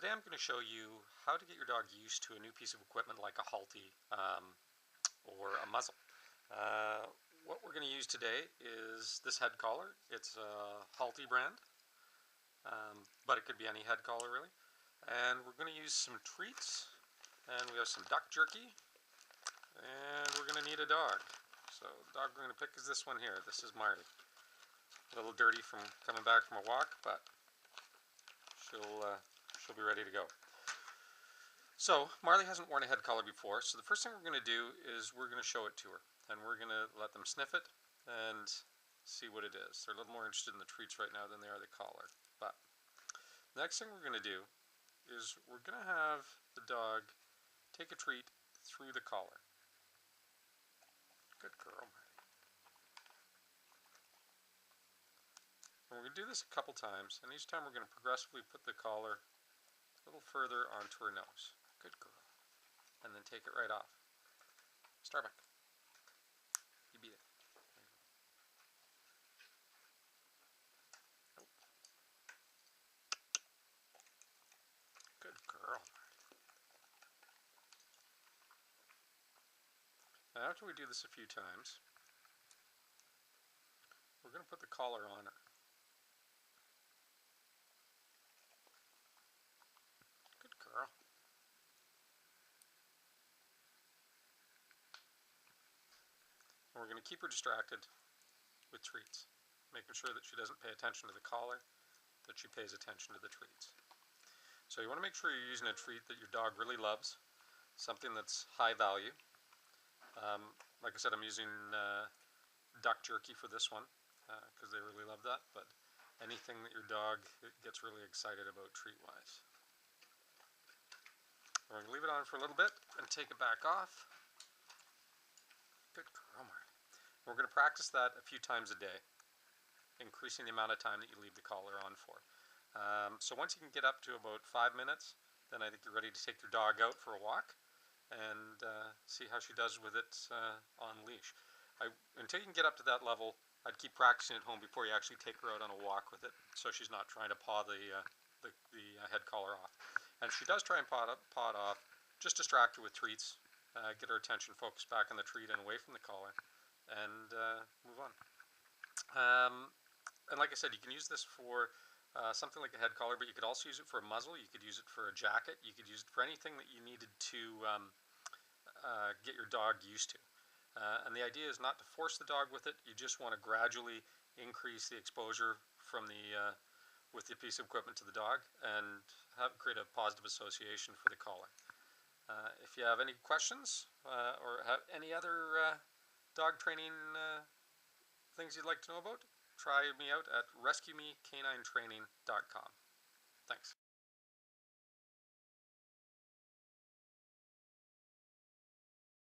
Today I'm going to show you how to get your dog used to a new piece of equipment like a Halti or a muzzle. What we're going to use today is this head collar. It's a Halti brand, but it could be any head collar really. And we're going to use some treats, and we have some duck jerky, and we're going to need a dog. So the dog we're going to pick is this one here. This is Marley. A little dirty from coming back from a walk, but she'll be ready to go. So Marley hasn't worn a head collar before, so the first thing we're going to do is we're going to show it to her, and we're going to let them sniff it and see what it is. They're a little more interested in the treats right now than they are the collar. But the next thing we're going to do is we're going to have the dog take a treat through the collar. Good girl, Marley. And we're going to do this a couple times, and each time we're going to progressively put the collar a little further onto her nose. Good girl. And then take it right off. Starbuck. You beat it. Nope. Good girl. Now after we do this a few times, we're going to put the collar on her. Good girl. And we're going to keep her distracted with treats, making sure that she doesn't pay attention to the collar, that she pays attention to the treats. So you want to make sure you're using a treat that your dog really loves, something that's high value. Like I said, I'm using duck jerky for this one because they really love that, but anything that your dog gets really excited about treat-wise. We're going to leave it on for a little bit and take it back off. Good girl, Marty. We're going to practice that a few times a day, increasing the amount of time that you leave the collar on for. So once you can get up to about 5 minutes, then I think you're ready to take your dog out for a walk and see how she does with it on leash. Until you can get up to that level, I'd keep practicing at home before you actually take her out on a walk with it, so she's not trying to paw the head collar off. And if she does try and paw it off, just distract her with treats, get her attention focused back on the treat and away from the collar, and move on. And like I said, you can use this for something like a head collar, but you could also use it for a muzzle. You could use it for a jacket. You could use it for anything that you needed to get your dog used to. And the idea is not to force the dog with it. You just want to gradually increase the exposure from with the piece of equipment to the dog and create a positive association for the collar. If you have any questions or have any other dog training things you'd like to know about, try me out at rescuemecanintraining.com. Thanks.